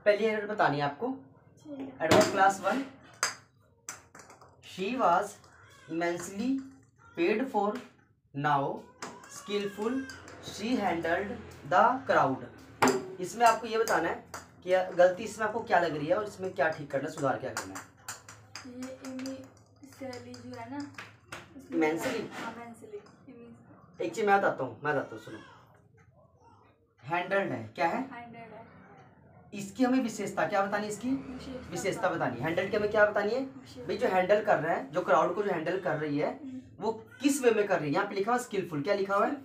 पहली एरर बतानी है आपको। Adverb class 1, she was immensely paid for, now skilful, she handled the crowd. इसमें आपको ये बताना है कि गलती इसमें आपको क्या लग रही है और इसमें क्या ठीक करना है, सुधार क्या करना है। ये इमेंसली जो है ना, इमेंसली, एक चीज मैं बताता हूँ सुनो। हैंडल्ड है, क्या है? इसकी हमें विशेषता क्या बतानी है, इसकी विशेषता बतानी है। हैंडल के हमें क्या बतानी है भाई, जो हैंडल कर रहा है, जो क्राउड को जो हैंडल कर रही है वो किस वे में कर रही है। यहाँ पे लिखा हुआ स्किलफुल, क्या लिखा हुआ है?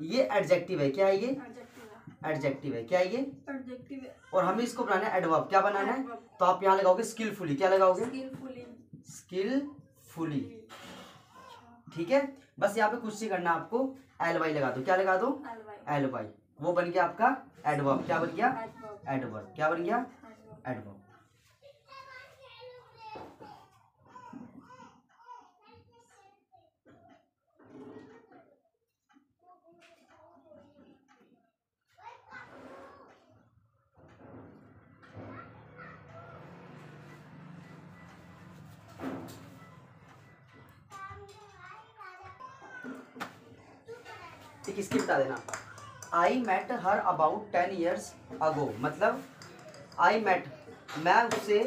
ये एडजेक्टिव है, क्या है ये? एडजेक्टिव है, क्या है ये? एडजेक्टिव है। और हमें इसको बनाना है एडवर्ब, क्या बनाना है? तो आप यहाँ लगाओगे स्किलफुली, क्या लगाओगे? स्किलफुली। ठीक है, बस यहाँ पे कुछ नहीं करना आपको, एल वाई लगा दो, क्या लगा दो? L Y. वो बन गया आपका एडवर्ब, क्या बन गया? एडवर्ब, क्या बन गया? एडवर्ब। ठीक, इसकी बता देना। I met her about 10 years ago, मतलब आई मेट, मैं उससे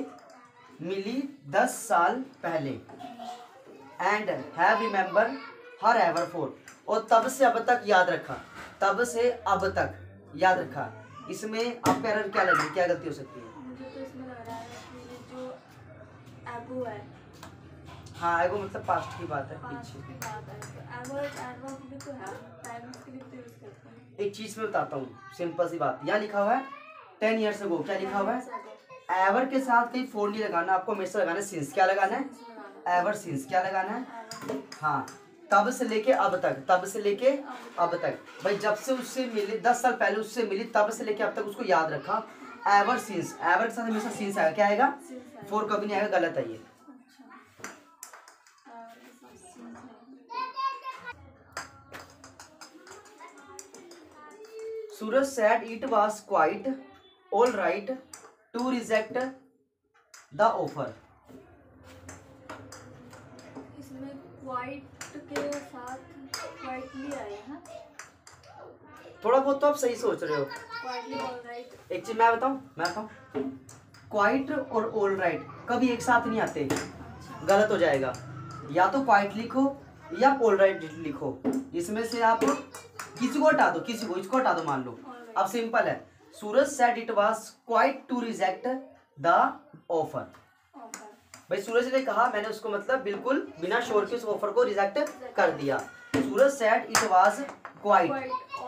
मिली 10 साल पहले। And have remember her ever for, और तब से अब तक याद रखा, तब से अब तक याद रखा। इसमें आपका एरर क्या लगे, क्या गलती हो सकती है? मुझे तो इसमें लग रहा है कि ये जो एगो है, हाँ एगो मतलब पास्ट की बात है, पीछे की बात है, तो एडवर्ब भी तो है, टाइम के लिए तो यूज करते हैं। एक चीज मैं बताता हूँ, सिंपल सी बात। यहाँ लिखा हुआ है 10 years ago, क्या लिखा हुआ है? एवर के साथ कहीं फोर नहीं लगाना, आपको हमेशा लगाना है सिंस, क्या लगाना है? एवर सिंस, क्या लगाना है? हाँ, तब से लेके अब तक, तब से लेके अब तक। भाई जब से उससे मिली, 10 साल पहले उससे मिली, तब से लेके अब तक उसको याद रखा। एवर सिंस, एवर के साथ हमेशा सिंस आएगा, क्या आएगा? फोर कभी नहीं आएगा, गलत है ये। सूरज said it was quite all right to reject the offer। इसमें क्वाइट के साथ क्वाइटली आया है, थोड़ा बहुत तो आप सही सोच रहे हो। Quietly all right. एक चीज मैं बताऊं, क्वाइट और ऑल राइट कभी एक साथ नहीं आते, गलत हो जाएगा। या तो क्वाइट लिखो या ऑल राइट लिखो, इसमें से आप किसी को हटा दो, किसी को, इसको हटा दो मान लो। अब सिंपल है, Suraj said it was quite to reject the offer. भाई सूरज ने कहा, मैंने उसको मतलब बिल्कुल बिना शोर के उस ऑफर को रिजेक्ट कर दिया। Suraj said it was quite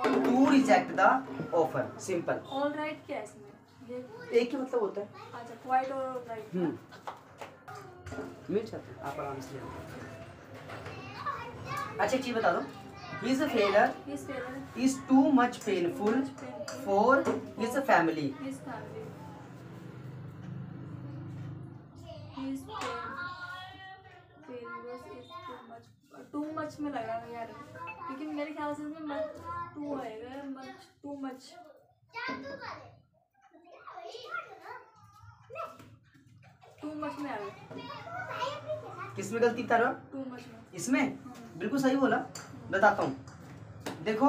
to reject the offer, simple. All right क्या है इसमें? ये एक ही मतलब होता है। अच्छा, क्वाइट और ऑल राइट। मिल जाता है, आप आराम से। अच्छा एक चीज बता दो, his failure is too much painful for his family। Too much में लग रहा है यार, लेकिन मेरे ख्याल से इसमें मच टू आएगा, much too much, too much में आएगा। किसमें गलती बता रहा? टू मच में। इसमें बिल्कुल सही बोला, बताता हूँ। देखो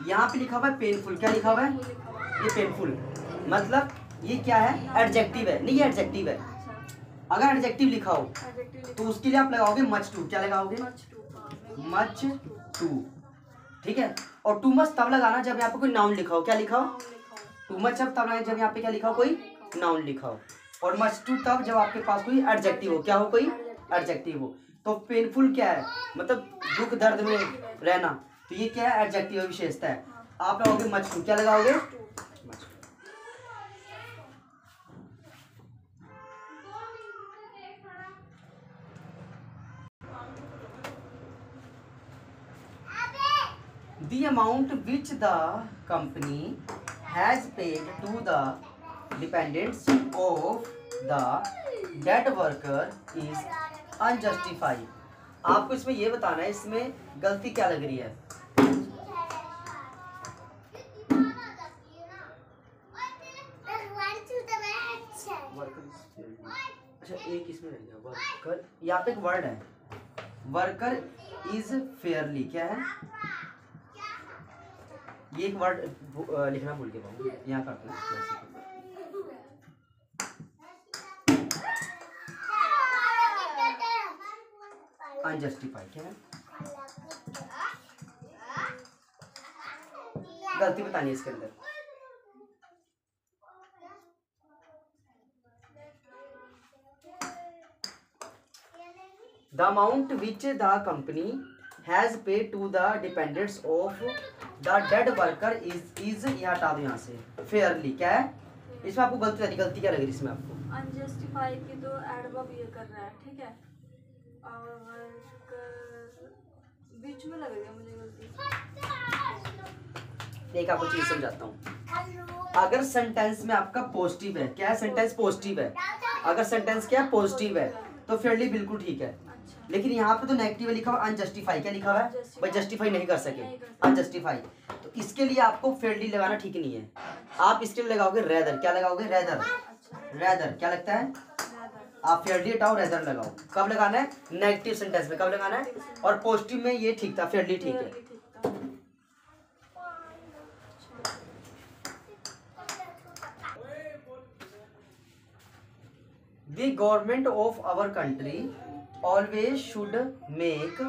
यहाँ पे लिखा हुआ है पेनफुल, क्या लिखा हुआ है? ये पेनफुल मतलब ये क्या है? एडजेक्टिव है, नहीं ये एडजेक्टिव है। अगर एडजेक्टिव लिखा हो तो उसके लिए आप लगाओगे मच टू, क्या लगाओगे? मच टू, ठीक है। और टू मच तब लगाना जब यहाँ पे कोई नाउन लिखा हो, क्या लिखा हो? टू मच अब तब लगाना जब यहाँ पे क्या लिखा हो? कोई नाउन लिखा हो। और मच टू तब जब आपके पास कोई एडजेक्टिव हो, क्या हो? कोई एडजेक्टिव हो। तो पेनफुल क्या है? मतलब दुख दर्द में रहना, तो ये क्या है? एडजेक्टिव विशेषता है। आप लगाओगे मच टू, क्या लगाओगे? The amount which the company has paid to the dependents of the dead worker is unjustified। आपको इसमें ये बताना है इसमें गलती क्या लग रही है। अच्छा एक इसमें रह गया वर्कर, यहाँ पे एक वर्ड है वर्कर इज फेयरली, क्या है ये एक वर्ड लिखना भूल के पाऊँ, यहाँ करते हैं अनजस्टिफाई, क्या है गलती बतानी है इसके अंदर। The amount which the company has paid to the dependents of the dead worker is ये हटा दो यहाँ से, फेयरली, क्या है इसमें आपको गलती क्या लग रही है इसमें आपको? अनजस्टिफाई की तो एडवर्ब ये कर रहा है, ठीक है, और बीच में लग रही है मुझे गलती। एक आपको चीज समझाता हूँ, अगर सेंटेंस में आपका पॉजिटिव है, क्या है सेंटेंस पॉजिटिव है, अगर सेंटेंस क्या है पॉजिटिव है तो फेयरली बिल्कुल ठीक है। अच्छा। लेकिन यहाँ पे तो नेगेटिव लिखा हुआ अनजस्टिफाई, क्या लिखा हुआ है भाई जस्टिफाई नहीं कर सके, अनजस्टिफाई, तो इसके लिए आपको फेयरली लगाना ठीक नहीं है, आप इसके लिए लगाओगे रेदर, क्या लगाओगे रेदर, रेदर क्या लगता है आप फेयरली हटाओ रेदर लगाओ। कब लगाना है? नेगेटिव सेंटेंस में। कब लगाना है? और पॉजिटिव में ये ठीक था, फेयरली ठीक है। The government of our country always should make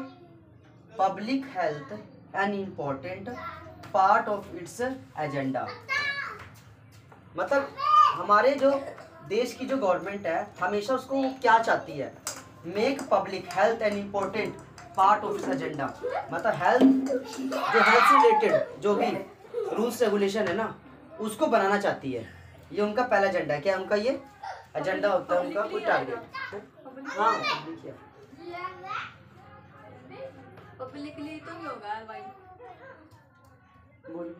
public health an important part of its agenda। मतलब हमारे जो देश की जो गवर्नमेंट है हमेशा उसको क्या चाहती है, make public health an important part of its agenda, मतलब हेल्थ से रिलेटेड जो भी रूल्स रेगुलेशन है ना उसको बनाना चाहती है। ये उनका पहला एजेंडा है, क्या उनका ये एजेंडा होता है उनका कोई टारगेट। हाँ पब्लिकली तो नहीं होगा यार भाई, बोलिए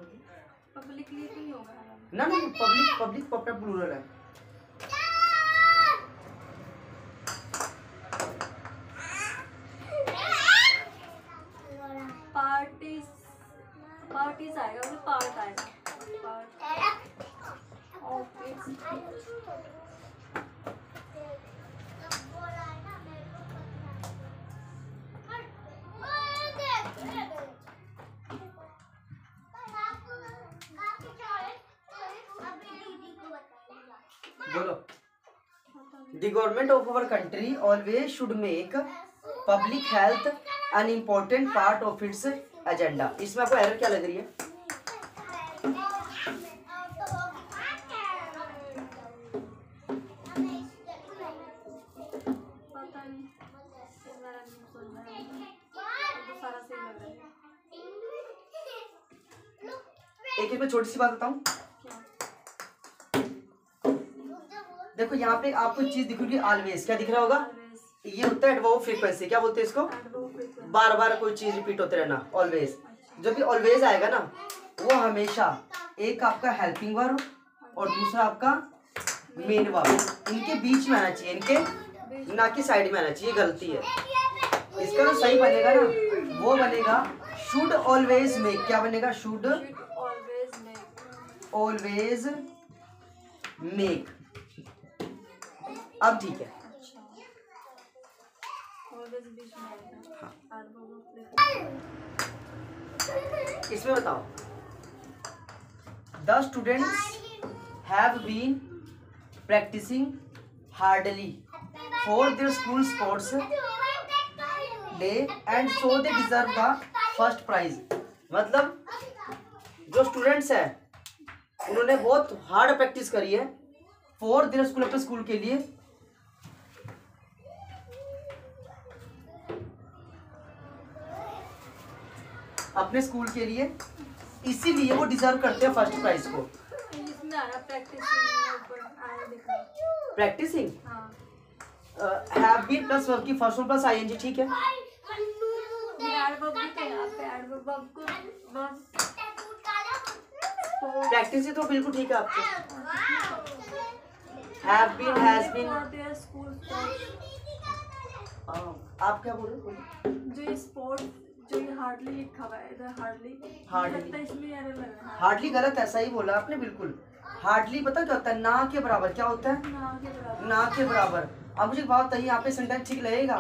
पब्लिकली तो नहीं होगा ना, पब्लिक पब्लिक प्लूरल है। पार्टीज आएगा, मतलब पार्ट आएगा, पार्ट ऑफ इट्स। बोलो, the government of our country always should make public health an important part of its agenda। इसमें आपको एरर क्या लग रही है? पता नहीं, मेरा नहीं सुन रहा है, तो सारा सही लग रहा है। एक इसमें छोटी सी बात बताऊं, देखो यहाँ पे आपको चीज दिख रही है ऑलवेज, क्या दिख रहा होगा? ये होता है एडवर्ब फ्रीक्वेंसी, क्या बोलते हैं इसको? बार बार कोई चीज रिपीट होते रहना, ऑलवेज। जो भी ऑलवेज आएगा ना वो हमेशा एक आपका हेल्पिंग वर्ब और दूसरा आपका मेन वर्ब, इनके बीच में आना चाहिए, इनके ना कि साइड में आना चाहिए, गलती है। इसका जो सही बनेगा ना वो बनेगा शुड ऑलवेज मेक, क्या बनेगा? Should always make. अब ठीक है, इसमें बताओ, the students have been practising hardly for their school sports day and so they deserve the first prize. मतलब जो स्टूडेंट्स है उन्होंने बहुत हार्ड प्रैक्टिस करी है फॉर देयर स्कूल, अपने स्कूल के लिए, अपने स्कूल के लिए, इसीलिए वो डिजर्व करते हैं फर्स्ट प्राइज को। Practising have been plus verb की फर्स्ट वन प्लस आईएनजी, ठीक है। प्रैक्टिस तो बिल्कुल ठीक है आपके। हैव बीन, हैज बीन, आप क्या बोल रहे हो? जो स्पोर्ट जो हार्डली लिखा हुआ है इधर, हार्डली इसमें एरर लग रहा है। हार्डली गलत है, सही बोला आपने बिल्कुल। हार्डली पता क्या होता है? ना के बराबर, क्या होता है? ना के बराबर। ना के बराबर। अब मुझे एक बात बताइए, यहाँ पे सिंटैक्स ठीक लगेगा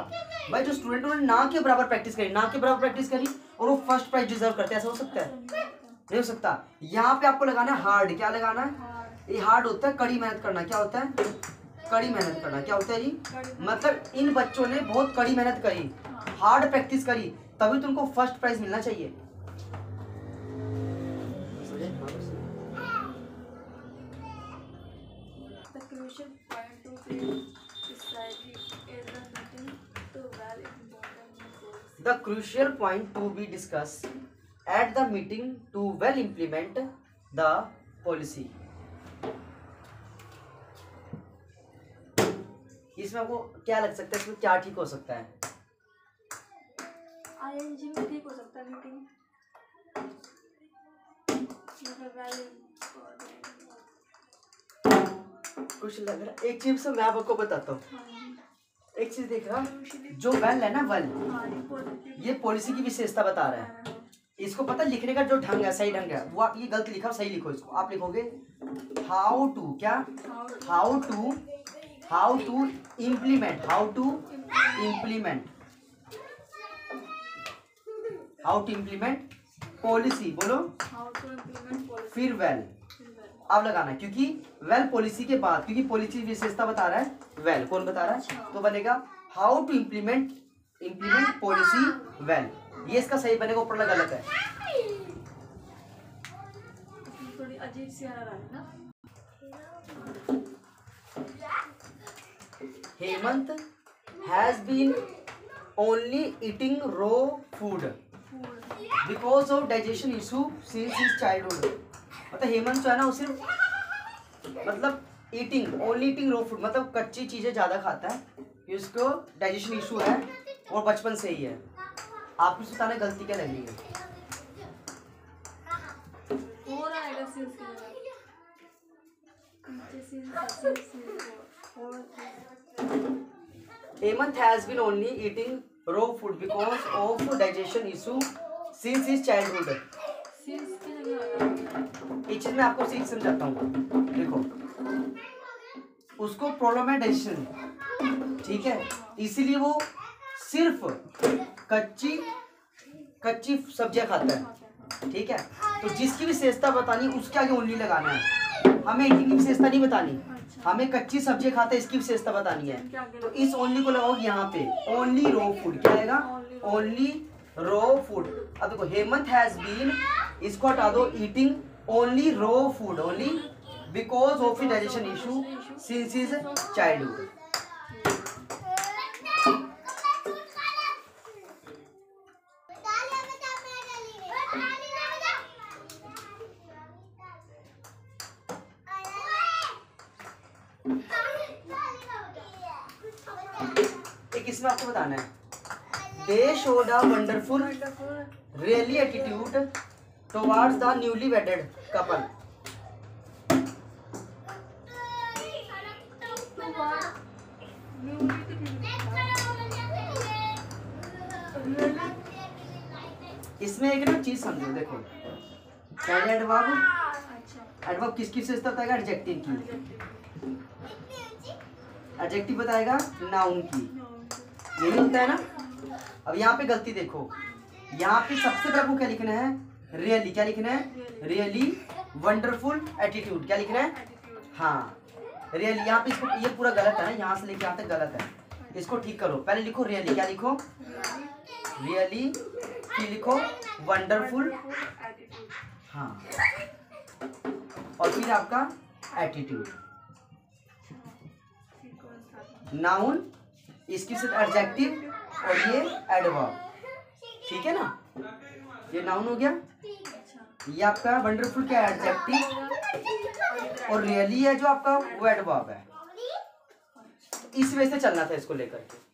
भाई? जो स्टूडेंट उन्होंने ना के बराबर प्रैक्टिस करी, ना के बराबर प्रैक्टिस करी और वो फर्स्ट प्राइज डिजर्व करते हैं, ऐसा हो सकता है? नहीं हो सकता। यहाँ पे आपको लगाना है हार्ड। क्या लगाना है? ये हार्ड होता है कड़ी मेहनत करना। क्या होता है? कड़ी मेहनत करना। क्या होता है जी? मतलब इन बच्चों ने बहुत कड़ी मेहनत करी, हार्ड प्रैक्टिस करी, तभी तो उनको फर्स्ट प्राइज मिलना चाहिए। The crucial point to be discussed at the meeting to well implement the policy. इसमें आपको क्या लग सकता है? इसमें क्या ठीक हो सकता है? ING में ठीक हो सकता है मीटिंग। कुछ लग रहा है। एक चीज से मैं आपको बताता हूँ। एक चीज देख रहा, जो वेल है ना, वेल, ये पॉलिसी की विशेषता बता रहा है। इसको पता लिखने का जो ढंग है, सही ढंग है, वो आप ये गलत लिखा, सही लिखो इसको। आप लिखोगे हाउ टू, क्या? How to implement, how to implement policy. बोलो फिर वेल। अब लगाना है, क्योंकि वेल पॉलिसी के बाद, क्योंकि पॉलिसी विशेषता बता रहा है, वेल कौन बता रहा है, तो बनेगा how to implement policy well. ये इसका सही बनेगा, ऊपर लगा गलत है। थोड़ी अजीब सी आ रहा है ना। Hemant has been only eating raw food because of digestion issue since his childhood. मतलब हेमंत जो है ना, वो सिर्फ मतलब ओनली ईटिंग रॉ फूड, मतलब कच्ची चीजें ज्यादा खाता है, इसको डाइजेशन इशू है और बचपन से ही है। आपको बताना गलती क्या लग रही है? Hemant has been only eating raw food because of digestion issue since his childhood. एक चीज मैं आपको सीख समझाता हूँ। देखो, उसको प्रॉब्लम है डाइजेशन, ठीक है, इसीलिए वो सिर्फ कच्ची सब्जियां खाता है, ठीक है। तो जिसकी विशेषता बतानी उसके आगे ओनली लगाना है, हमें इनकी विशेषता नहीं बतानी, हमें कच्ची सब्जी खाता है इसकी विशेषता बतानी है। तो इस ओनली को लगाओगे यहाँ पे, ओनली रॉ फूड। क्या आएगा? Only raw food. अब देखो, हेमंत हैज बीन, इसको हटा दो, eating only raw food, only because of digestion issue since his childhood. इसमें आपको बताना है, they showed a wonderful really attitude towards the newly वेडेड couple. इसमें एक ना चीज समझो, देखो, पहले एडवर्ब किसकी विशेषता बताएगा? एडजेक्टिव की। एडजेक्टिव बताएगा नाउन की, यही होता है ना। अब यहाँ पे गलती देखो, यहाँ पे सबसे पहले आपको क्या लिखना है? रियली। क्या लिखना है? Really wonderful attitude. क्या लिखना है? हाँ, रियली। यहाँ पे इसको, ये पूरा गलत है, यहाँ से लेके यहाँ तक गलत है, इसको ठीक करो। पहले लिखो रियली। क्या लिखो? रियली, फिर लिखो वंडरफुल, हाँ, और फिर आपका एटीट्यूड। नाउन, इसकी साथ एडजेक्टिव और ये एडवर्ब, ठीक है ना। ये नाउन हो गया, ये आपका वंडरफुल क्या है? एडजेक्टिव, और रियली है जो आपका वो एडवर्ब है। इस वजह से चलना था इसको लेकर के।